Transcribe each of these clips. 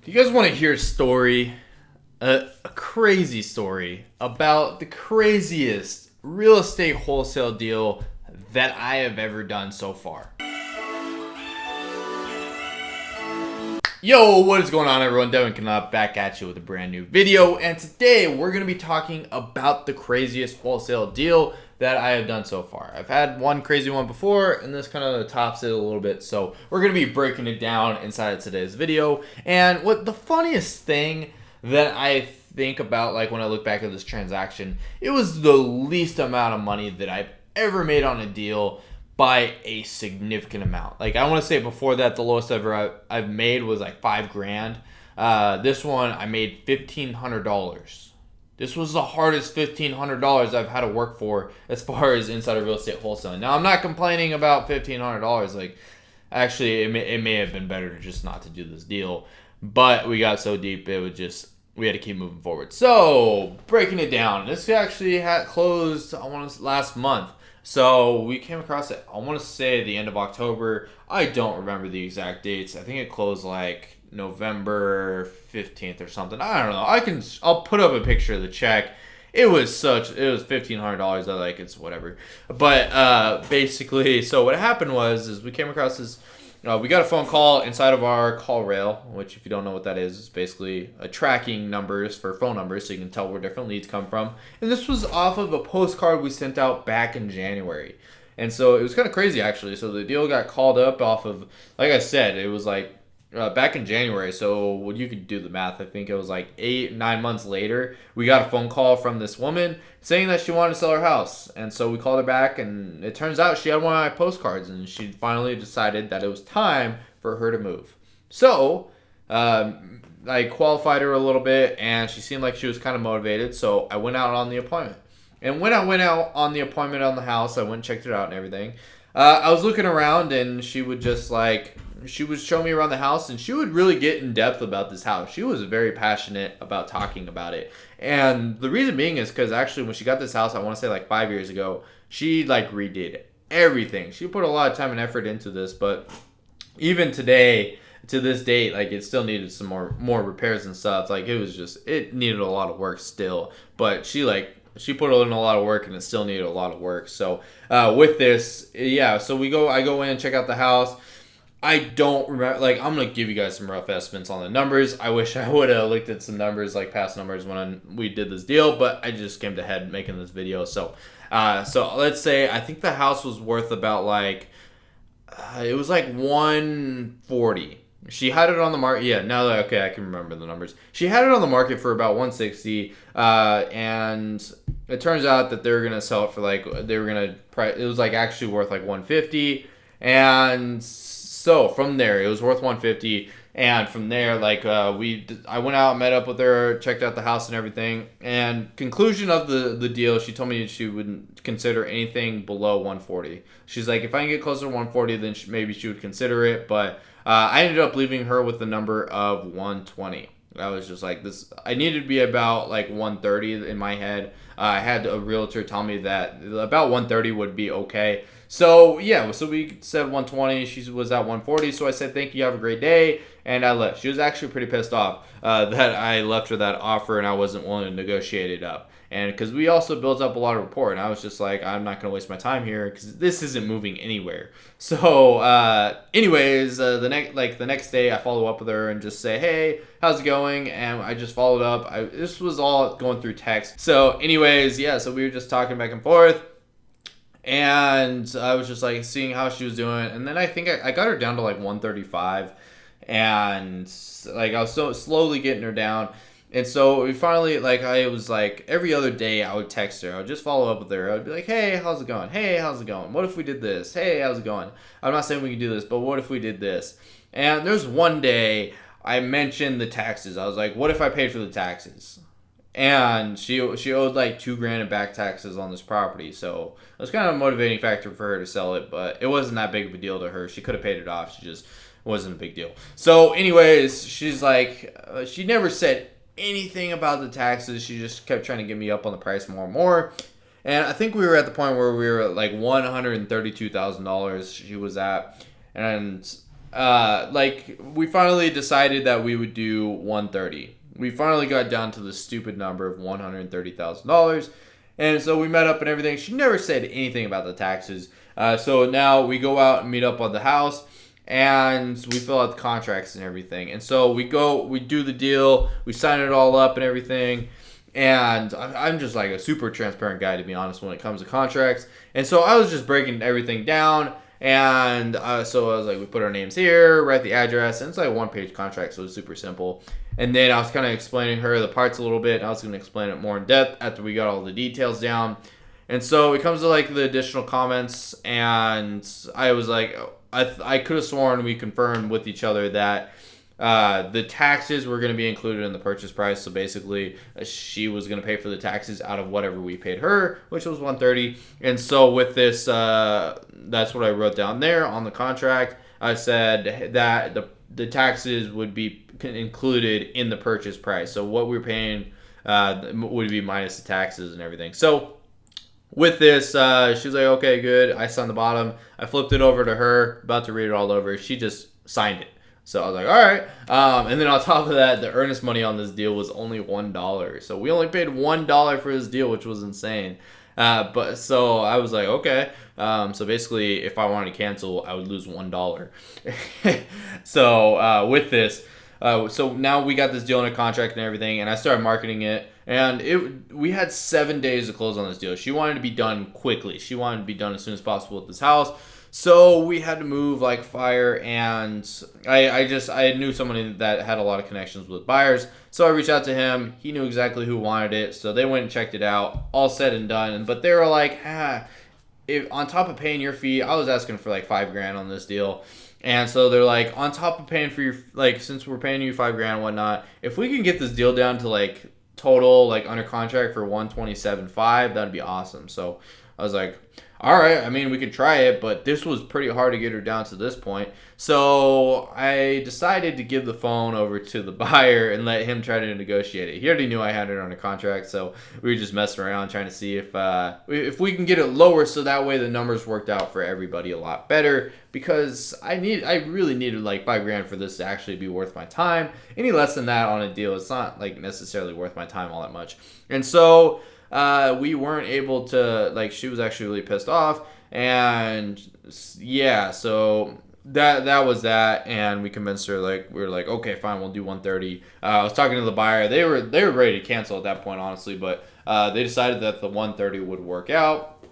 Do you guys want to hear a story? A crazy story about the craziest real estate wholesale deal that I have ever done so far. Yo, what is going on, everyone? Devin Knopf back at you with a brand new video, and today we're going to be talking about the craziest wholesale deal that I have done so far. I've had one crazy one before, and this kind of tops it a little bit, so we're going to be breaking it down inside of today's video. And what the funniest thing that I think about, like when I look back at this transaction, it was the least amount of money that I've ever made on a deal by a significant amount. Like I want to say before that, the lowest ever I've made was like $5,000. This one I made $1,500. This was the hardest $1,500 I've had to work for as far as inside of real estate wholesaling. Now I'm not complaining about $1,500. Like actually, it may have been better to just not to do this deal, but we got so deep we had to keep moving forward. So breaking it down, this actually had closed last month. So we came across it, I want to say the end of October. I don't remember the exact dates. I think it closed like November 15th or something. I don't know. I'll put up a picture of the check. It was $1,500. It's whatever. But basically, so what happened is we came across this. We got a phone call inside of our call rail, which if you don't know what that is, it's basically a tracking numbers for phone numbers so you can tell where different leads come from. And this was off of a postcard we sent out back in January. And so it was kind of crazy, actually. So the deal got called up off of, like I said, it was like back in January. So you could do the math. I think it was like 9 months later, we got a phone call from this woman saying that she wanted to sell her house. And so we called her back, and it turns out she had one of my postcards, and she finally decided that it was time for her to move. So I qualified her a little bit, and she seemed like she was kind of motivated. So I went out on the appointment. And when I went out on the appointment on the house, I went and checked it out and everything. I was looking around, and she would show me around the house, and she would really get in depth about this house. She was very passionate about talking about it. And the reason being is because actually when she got this house, I want to say like 5 years ago, she like redid everything. She put a lot of time and effort into this, but even today, to this date, like it still needed some more repairs and stuff. Like it needed a lot of work still, but she put in a lot of work, and it still needed a lot of work. So with this, yeah, so I go in and check out the house. I don't remember, I'm going to give you guys some rough estimates on the numbers. I wish I would have looked at some numbers, like past numbers when we did this deal, but I just came to head making this video. So let's say, I think the house was worth about it was like 140. She had it on the market. Yeah, okay, I can remember the numbers. She had it on the market for about 160, and it turns out that they were going to sell it for it was actually worth like 150, and so from there, it was worth 150, and from there, I went out, met up with her, checked out the house and everything, and conclusion of the deal, she told me she wouldn't consider anything below 140. She's like, if I can get closer to 140, then maybe she would consider it, but I ended up leaving her with the number of 120. I was just like, I needed to be about like 130 in my head. I had a realtor tell me that about 130 would be okay. So yeah, so we said 120. She was at 140. So I said, thank you, have a great day, and I left. She was actually pretty pissed off that I left her that offer and I wasn't willing to negotiate it up. And because we also built up a lot of rapport, and I was just like, I'm not going to waste my time here because this isn't moving anywhere. So anyways, the next day I follow up with her and just say, hey, how's it going? And I just followed up. This was all going through text. So anyways, yeah, so we were just talking back and forth. And I was just like seeing how she was doing. And then I think I got her down to like 135. And I was so slowly getting her down. And so we finally, I was like, every other day I would text her. I would just follow up with her. I would be like, hey, how's it going? Hey, how's it going? What if we did this? Hey, how's it going? I'm not saying we can do this, but what if we did this? And there's one day I mentioned the taxes. I was like, what if I paid for the taxes? And she owed like $2,000 in back taxes on this property. So it was kind of a motivating factor for her to sell it, but it wasn't that big of a deal to her. She could have paid it off. She just wasn't a big deal. So anyways, she's like, she never said anything about the taxes. She just kept trying to get me up on the price more and more. And I think we were at the point where we were at like $132,000 she was at. And like we finally decided that we would do 130. We finally got down to the stupid number of $130,000. And so we met up and everything. She never said anything about the taxes. So now we go out and meet up on the house, and we fill out the contracts and everything. And so we do the deal, we sign it all up and everything. And I'm just like a super transparent guy, to be honest, when it comes to contracts. And so I was just breaking everything down. And so I was like, we put our names here, write the address, and it's like a one-page contract, so it's super simple. And then I was kind of explaining her the parts a little bit, and I was going to explain it more in depth after we got all the details down. And so it comes to like the additional comments, and I was like, I could have sworn we confirmed with each other that the taxes were going to be included in the purchase price. So basically, she was going to pay for the taxes out of whatever we paid her, which was $130. And so with this, that's what I wrote down there on the contract. I said that the taxes would be included in the purchase price. So what we're paying would be minus the taxes and everything. So with this, she was like, okay, good. I signed the bottom. I flipped it over to her, about to read it all over. She just signed it. So I was like, all right. And then on top of that, the earnest money on this deal was only $1. So we only paid $1 for this deal, which was insane. But so I was like, okay. So basically, if I wanted to cancel, I would lose $1. So with this, so now we got this deal in a contract and everything, and I started marketing it. And we had 7 days to close on this deal. She wanted to be done quickly. She wanted to be done as soon as possible with this house. So we had to move like fire, and I knew someone that had a lot of connections with buyers. So I reached out to him. He knew exactly who wanted it. So they went and checked it out, all said and done. But they were like, if on top of paying your fee, I was asking for like $5,000 on this deal. And so they're like, on top of paying for your, like, since we're paying you $5,000 and whatnot, if we can get this deal down to like total, like under contract for $127,500, that'd be awesome. So I was like, all right, I mean, we could try it, but this was pretty hard to get her down to this point. So I decided to give the phone over to the buyer and let him try to negotiate it. He already knew I had it under contract, so we were just messing around trying to see if we can get it lower, so that way the numbers worked out for everybody a lot better. Because I really needed like $5,000 for this to actually be worth my time. Any less than that on a deal, it's not like necessarily worth my time all that much. And so we weren't able to, like, she was actually really pissed off, and yeah, so that was that, and we convinced her, like, we were like, okay, fine, we'll do 130. I was talking to the buyer. They were ready to cancel at that point, honestly, but they decided that the 130 would work out.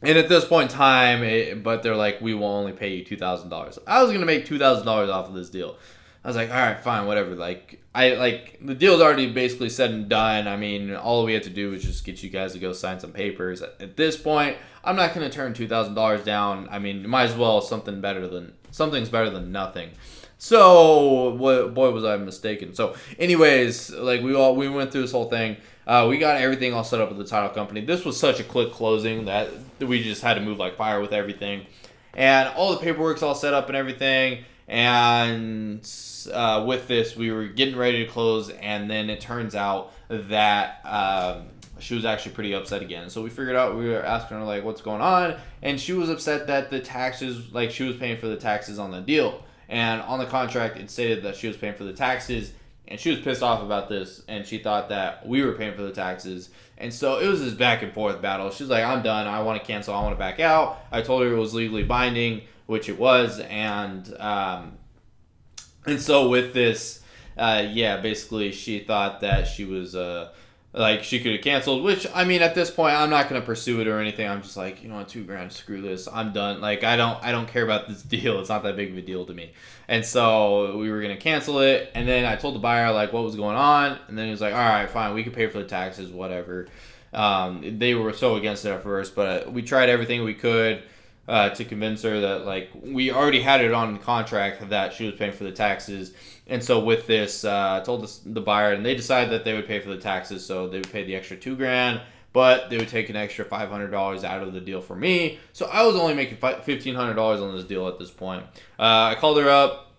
And at this point in time, but they're like, we will only pay you $2,000. I was gonna make $2,000 off of this deal. I was like, all right, fine, whatever. The deal's already basically said and done. I mean, all we have to do is just get you guys to go sign some papers. At this point, I'm not gonna turn $2,000 down. I mean, might as well something's better than nothing. So, boy, was I mistaken. So, anyways, like we went through this whole thing. We got everything all set up with the title company. This was such a quick closing that we just had to move like fire with everything, and all the paperwork's all set up and everything. And with this, we were getting ready to close, and then it turns out that she was actually pretty upset again. So we figured out, we were asking her like, what's going on, and she was upset that the taxes, like she was paying for the taxes on the deal, and on the contract it stated that she was paying for the taxes, and she was pissed off about this, and she thought that we were paying for the taxes. And so it was this back and forth battle. She's like, I'm done, I want to cancel, I want to back out. I told her it was legally binding, which it was, and so with this, basically she thought that she was like she could have canceled, which, I mean, at this point I'm not gonna pursue it or anything. I'm just like, you know what, $2,000, screw this, I'm done. Like, I don't care about this deal. It's not that big of a deal to me. And so we were gonna cancel it, and then I told the buyer like what was going on, and then he was like, all right, fine, we can pay for the taxes, whatever. They were so against it at first, but we tried everything we could to convince her that, like, we already had it on contract that she was paying for the taxes. And so with this, I told the buyer, and they decided that they would pay for the taxes, so they would pay the extra $2,000, but they would take an extra $500 out of the deal for me. So I was only making $1,500 on this deal at this point. I called her up,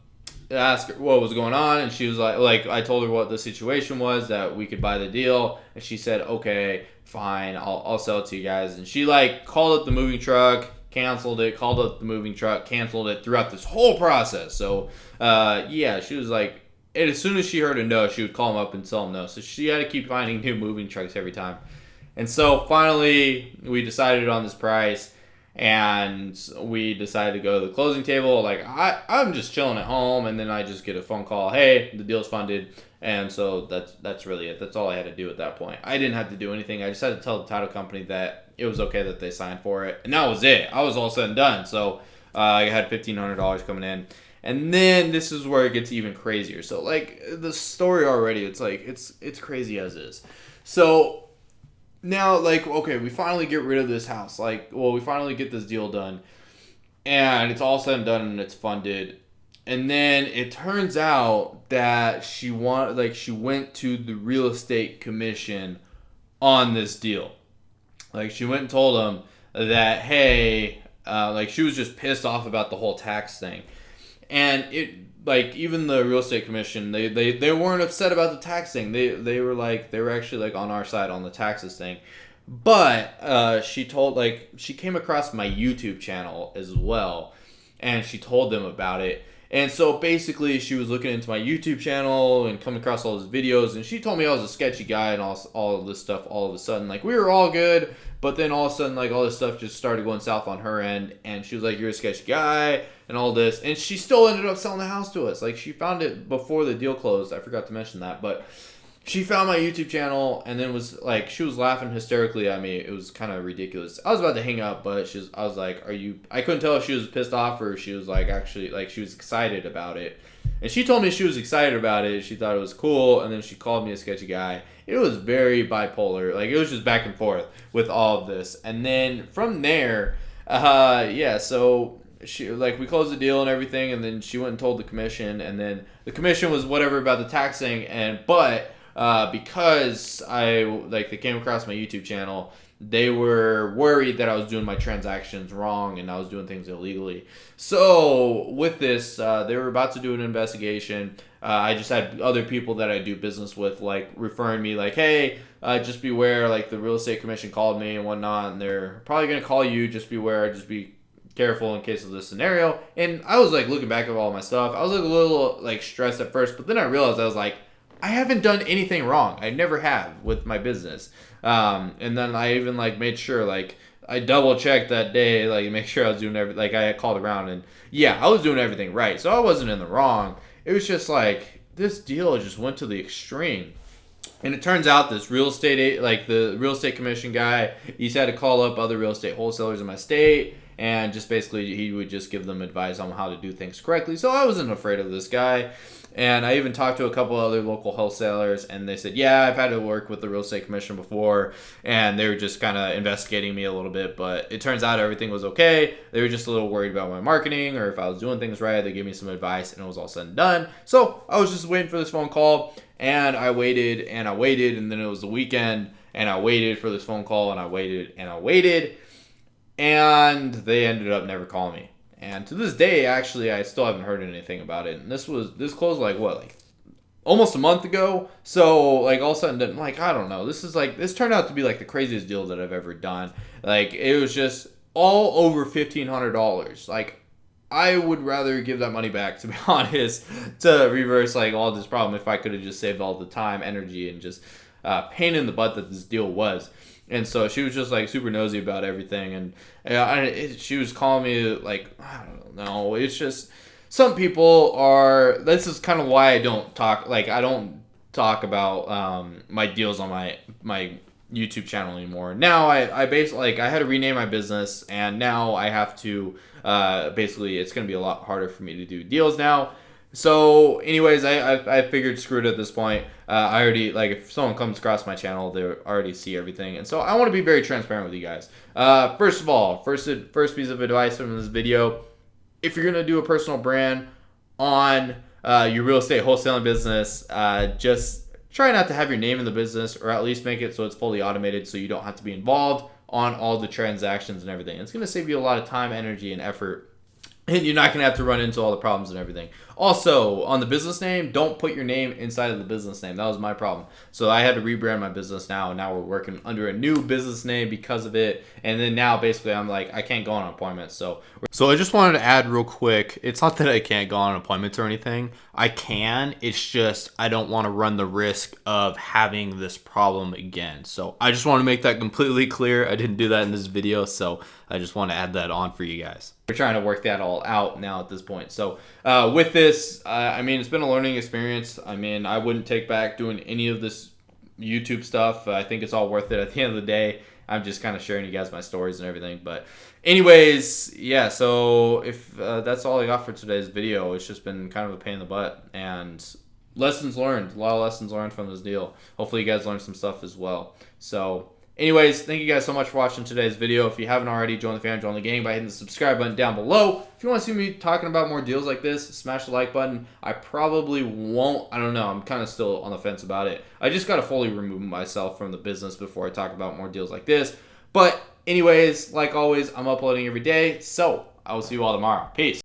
asked her what was going on, and she was like, I told her what the situation was, that we could buy the deal, and she said, okay, fine, I'll sell it to you guys. And she like called up the moving truck, canceled it, called up the moving truck, canceled it throughout this whole process. So, yeah, she was like, and as soon as she heard a no, she would call them up and tell them no. So she had to keep finding new moving trucks every time. And so finally, we decided on this price, and we decided to go to the closing table. Like, I'm just chilling at home, and then I just get a phone call, hey, the deal's funded. And so that's really it. That's all I had to do at that point. I didn't have to do anything. I just had to tell the title company that it was okay that they signed for it. And that was it. I was all said and done. So I had $1,500 coming in. And then this is where it gets even crazier. So, like, the story already, it's like, it's crazy as is. So now, like, okay, we finally get rid of this house. Like, well, we finally get this deal done. And it's all said and done, and it's funded. And then it turns out that she went to the real estate commission on this deal. Like, she went and told them that, hey, like, she was just pissed off about the whole tax thing. And it, like, even the real estate commission, they weren't upset about the tax thing. They were actually like on our side on the taxes thing. But she came across my YouTube channel as well, and she told them about it. And so basically she was looking into my YouTube channel and coming across all those videos, and she told me I was a sketchy guy and all of this stuff all of a sudden. Like, we were all good, but then all of a sudden, like, all this stuff just started going south on her end, and she was like, you're a sketchy guy and all this. And she still ended up selling the house to us. Like, she found it before the deal closed. I forgot to mention that, but she found my YouTube channel and then was like, she was laughing hysterically at me. It was kind of ridiculous. I was about to hang up, but I was like, I couldn't tell if she was pissed off or if she was like, actually, like, she was excited about it. And she told me she was excited about it. She thought it was cool. And then she called me a sketchy guy. It was very bipolar. Like, it was just back and forth with all of this. And then from there, yeah, so she, like, we closed the deal and everything. And then she went and told the commission. And then the commission was whatever about the taxing. But because they came across my YouTube channel, they were worried that I was doing my transactions wrong and I was doing things illegally. So with this, they were about to do an investigation. I just had other people that I do business with, like, referring me, like, hey, just beware, like, the real estate commission called me and whatnot, and they're probably going to call you, just beware, just be careful in case of this scenario. And I was, like, looking back at all my stuff, I was, like, a little, like, stressed at first, but then I realized, I was like, I haven't done anything wrong. I never have with my business. And then I even, like, made sure, like, I double checked that day, like, make sure I was doing everything. Like, I called around and yeah, I was doing everything right. So I wasn't in the wrong. It was just like, this deal just went to the extreme. And it turns out this real estate, like, the real estate commission guy, he's had to call up other real estate wholesalers in my state. And just basically, he would just give them advice on how to do things correctly. So I wasn't afraid of this guy. And I even talked to a couple other local wholesalers, and they said, yeah, I've had to work with the real estate commission before, and they were just kind of investigating me a little bit, but it turns out everything was okay. They were just a little worried about my marketing or if I was doing things right. They gave me some advice, and it was all said and done. So I was just waiting for this phone call, and I waited, and I waited, and then it was the weekend, and I waited for this phone call, and I waited, and I waited, and they ended up never calling me. And to this day, actually, I still haven't heard anything about it. And this closed like almost a month ago. So, like, all of a sudden, like, I don't know. This turned out to be like the craziest deal that I've ever done. Like, it was just all over $1,500. Like, I would rather give that money back, to be honest, to reverse, like, all this problem if I could have just saved all the time, energy, and just pain in the butt that this deal was. And so she was just, like, super nosy about everything. And she was calling me, like, I don't know. It's just, some people are, this is kind of why I don't talk about my deals on my YouTube channel anymore. Now I basically, like, I had to rename my business, and now I have to, basically, it's going to be a lot harder for me to do deals now. So, anyways, I figured screw it at this point. I already, like, if someone comes across my channel, they already see everything. And so I want to be very transparent with you guys. First of all, first piece of advice from this video, if you're going to do a personal brand on your real estate wholesaling business, just try not to have your name in the business, or at least make it so it's fully automated so you don't have to be involved on all the transactions and everything. It's going to save you a lot of time, energy, and effort. And you're not going to have to run into all the problems and everything. Also, on the business name, don't put your name inside of the business name. That was my problem. So I had to rebrand my business now. Now we're working under a new business name because of it. And then now basically I'm like, I can't go on appointments. So I just wanted to add real quick. It's not that I can't go on appointments or anything. I can. It's just I don't want to run the risk of having this problem again. So I just want to make that completely clear. I didn't do that in this video. So I just want to add that on for you guys. We're trying to work that all out now at this point. So with this, I mean, it's been a learning experience. I mean, I wouldn't take back doing any of this YouTube stuff. I think it's all worth it at the end of the day. I'm just kind of sharing you guys my stories and everything. But anyways, yeah, so if that's all I got for today's video. It's just been kind of a pain in the butt. And lessons learned. A lot of lessons learned from this deal. Hopefully you guys learned some stuff as well. So anyways, thank you guys so much for watching today's video. If you haven't already, join the fam, join the gang by hitting the subscribe button down below. If you want to see me talking about more deals like this, smash the like button. I probably won't. I don't know. I'm kind of still on the fence about it. I just got to fully remove myself from the business before I talk about more deals like this. But anyways, like always, I'm uploading every day. So I will see you all tomorrow. Peace.